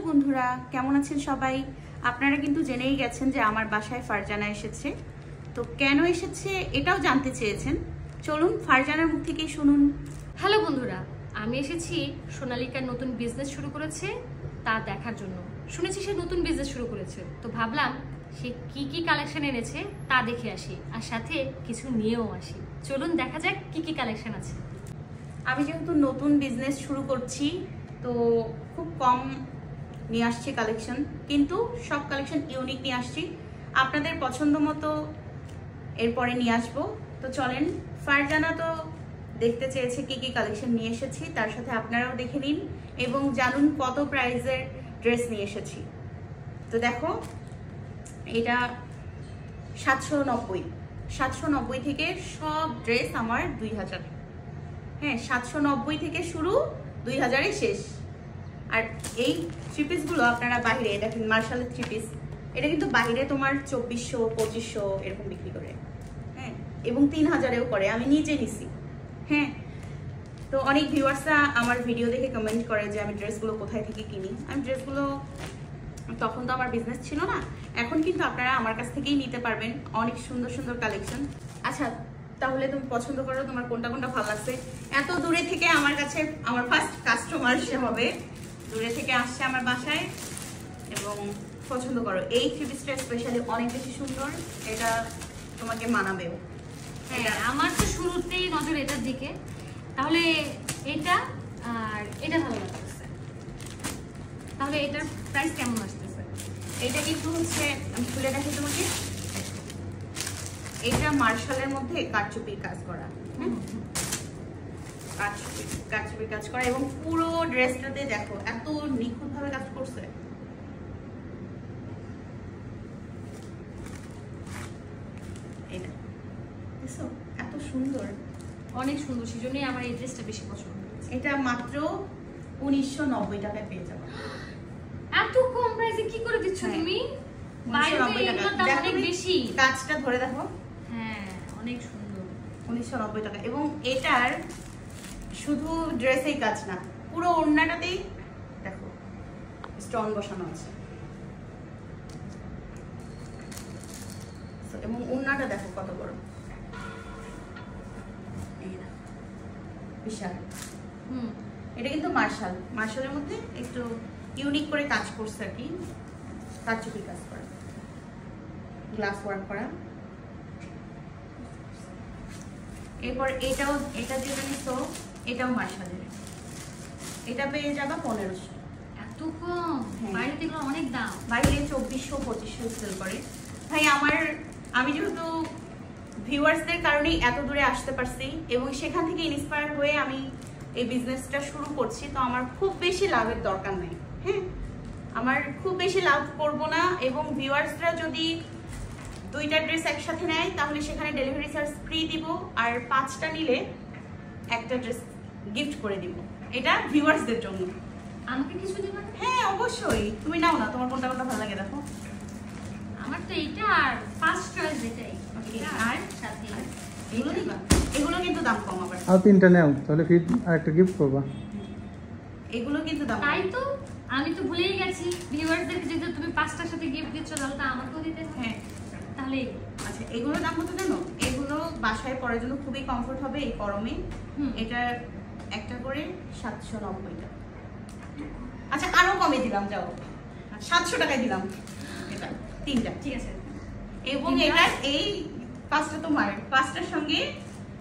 বন্ধুরা, কেমন আছেন সবাই? আপনারা কিন্তু জেনেই গেছেন যে আমার বাসায় ফারজানা এসেছে। তো কেন এসেছে এটাও জানতে চেয়েছেন। চলুন ফারজানার মুখ থেকেই শুনুন। হ্যালো বন্ধুরা, আমি এসেছি সোনালিকার নতুন বিজনেস শুরু করেছে তা দেখার জন্য। শুনেছি সে নতুন বিজনেস শুরু করেছে, তো ভাবলাম সে কি কি কালেকশন এনেছে তা দেখে আসি, আর সাথে কিছু নিয়েও আসি। চলুন দেখা যাক কি কি কালেকশন আছে। আমি যেহেতু নতুন বিজনেস শুরু করছি, তো খুব কম নিয়ে আসছি কালেকশন, কিন্তু সব কালেকশন ইউনিক নিয়ে আসছি। আপনাদের পছন্দ মতো এরপরে নিয়ে আসবো। তো চলেন, ফারজানা তো দেখতে চেয়েছে কি কি কালেকশন নিয়ে এসেছি, তার সাথে আপনারাও দেখে নিন এবং জানুন কত প্রাইসের ড্রেস নিয়ে এসেছি। তো দেখো, এটা 790 থেকে সব ড্রেস আমার 2000। হ্যাঁ, 790 থেকে শুরু, 2000-এ শেষ। আর এই থ্রি পিসগুলো আপনারা বাইরে দেখেন, মার্শালের থ্রি পিস, এটা কিন্তু বাইরে তোমার 2400 2500 এরকম বিক্রি করে, হ্যাঁ, এবং 3000-এও করে। আমি নিজে নিছি। হ্যাঁ, তো অনেক ভিউয়ার্সরা আমার ভিডিও দেখে কমেন্ট করে যে আমি ড্রেসগুলো কোথায় থেকে কিনি। আমি ড্রেসগুলো, তখন তো আমার বিজনেস ছিল না, এখন কিন্তু আপনারা আমার কাছ থেকেই নিতে পারবেন। অনেক সুন্দর সুন্দর কালেকশন। আচ্ছা, তাহলে তুমি পছন্দ করো তোমার কোনটা কোনটা ভালো লাগছে। এত দূরে থেকে আমার কাছে আমার ফার্স্ট কাস্টমার সে হবে, দূরে থেকে আসছে আমার বাসায়, এবং পছন্দ করো। এই থ্রি পিসটা স্পেশালি অনেক বেশি সুন্দর, এটা তোমাকে মানাবেও। হ্যাঁ, আমার তো শুরুতেই নজর এটার দিকে। তাহলে এটা আর এটা ভালো লাগতেছে। তাহলে এটার প্রাইস কেমন আসতেছে? এটা কিন্তু হচ্ছে, আমি খুলে দেখি তোমাকে, এটা মার্শালের মধ্যে কারচুপির কাজ করা, কারচুপির কাজ করা, এবং পুরো ড্রেসটাতে দেখো এত নিখুঁত ভাবে কাজ করছে। এটা দেখছো এত সুন্দর, অনেক সুন্দর, সেজন্যই আমার এই ড্রেসটা বেশি পছন্দ হয়েছে। এটা মাত্র 1990 টাকায় পেয়ে যাবে। এত কম প্রাইসে কি করে দিচ্ছ তুমি? বাইরে তো এগুলোর দাম অনেক বেশি। কাজটা ধরে দেখো, হ্যাঁ অনেক সুন্দর। 1990 টাকা। এবং এটার শুধু ড্রেসেই কাজ না, পুরো ওড়নাটাতেই দেখো স্টোন বসানো আছে। এবং ওড়নাটা দেখো কত বড়, বিশাল। এটা কিন্তু মার্শালের মধ্যে একটু ইউনিক করে কাজ করছে আর কি, কারচুপি কাজ করা, গ্লাস ওয়ার্ক করা। এরপর এটা যেটা নিছো, এটাও মার্শালের, এটা পেয়ে যাবে 1500। এত কম? বাইরে থেকে অনেক দাম। বাইরে 2400 2500 সেল করে। ভাই আমি যেহেতু ভিউয়ার্সদের কারণেই এত দূরে আসতে পারছি এবং সেখান থেকে ইন্সপায়ার হয়ে আমি এই বিজনেসটা শুরু করছি, তো আমার খুব বেশি লাভের দরকার নেই। হ্যাঁ, আমার খুব বেশি লাভ করব না, এবং ভিউয়ার্সরা যদি 2টা ড্রেস একসাথে নেয় তাহলে সেখানে ডেলিভারি চার্জ ফ্রি দিব, আর 5টা নিলে একটা ড্রেস গিফট করে দিব। এটা ভিউয়ার্সদের জন্য। আমাকে কিছু দিবা? হ্যাঁ অবশ্যই, তুমি নাও না, তোমার কোনটা ভালো লাগে দেখো। আমার তো এইটা আর ফার্স্ট চয়েস এটাই। আর সাথে এগুলো দিবা, এগুলো কিন্তু দাম কম। আবার আর 3টা নাও, তাহলে ফির আরেকটা গিফট করবা। এগুলো কিন্তু দাম, তাই তো আমি তো ভুলেই গেছি ভিউয়ারদেরকে, যদি তুমি 5টার সাথে গিফট দিচ্ছ তাহলে তো আমাকেও দিতে হবে। হ্যাঁ তাহলে আচ্ছা, এগুলোর দাম কত জানো? এগুলো বাসায় পরার জন্য খুবই কমফোর্ট হবে এই গরমে। এটা একটা করে 790 টাকা। আচ্ছা আরো কমে দিলাম, যাও 700 টাকায় দিলাম এটা 3টা, ঠিক আছে। এবং এটা এই 5টা তোমার, 5টার সঙ্গে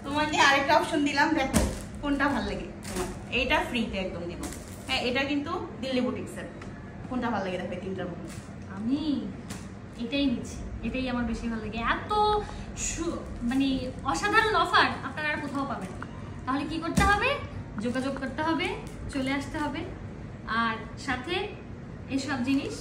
তোমাকে আরেকটা অপশন দিলাম, দেখো কোনটা ভালো লাগে তোমার। এইটা ফ্রিতে একদম দিব। হ্যাঁ, এটা কিন্তু দিল্লি বুটিক্সের। কোনটা ভালো লাগে দেখো এই 3টার মধ্যে? আমি এটাই নিচ্ছি, এটাই আমার বেশি ভালো লাগে। এত মানে অসাধারণ অফার আপনারা আর কোথাও পাবেন না। তাহলে কি করতে হবে? যোগাযোগ করতে হবে, চলে আসতে হবে, আর সাথে এসব জিনিস।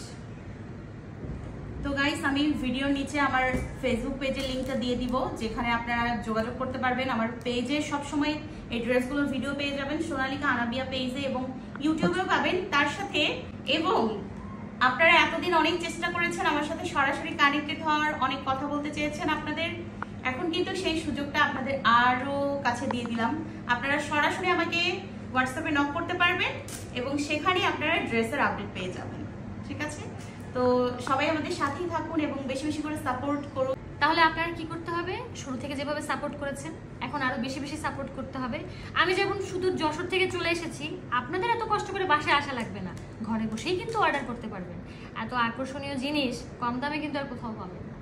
তো গাইস, আমি ভিডিওর নিচে আমার ফেসবুক পেজের লিঙ্কটা দিয়ে দিব, যেখানে আপনারা যোগাযোগ করতে পারবেন। আমার পেজে সবসময় এই ড্রেসগুলোর ভিডিও পেয়ে যাবেন, সোনালিকা আনাবিয়া পেজে, এবং ইউটিউবেও পাবেন তার সাথে। এবং আপনারা এতদিন অনেক চেষ্টা করেছেন আমার সাথে সরাসরি কানেক্টেড হওয়ার, অনেক কথা বলতে চেয়েছেন আপনাদের, এখন কিন্তু সেই সুযোগটা আপনাদের আরো কাছে দিয়ে দিলাম। আপনারা সরাসরি আমাকে হোয়াটসঅ্যাপে নক করতে পারবেন এবং সেখানে আপনারা ড্রেসের আপডেট পেয়ে যাবেন। ঠিক আছে, তো সবাই আমাদের সাথেই থাকুন এবং বেশি বেশি করে সাপোর্ট করুন। তাহলে আপনারা কি করতে হবে, শুরু থেকে যেভাবে সাপোর্ট করেছেন এখন আরো বেশি বেশি সাপোর্ট করতে হবে। আমি যেমন শুধু যশোর থেকে চলে এসেছি, আপনাদের এত কষ্ট করে বাসায় আসা লাগবে না, ঘরে বসেই কিন্তু অর্ডার করতে পারবেন। এত আকর্ষণীয় জিনিস কম দামে কিন্তু আর কোথাও পাবেন না।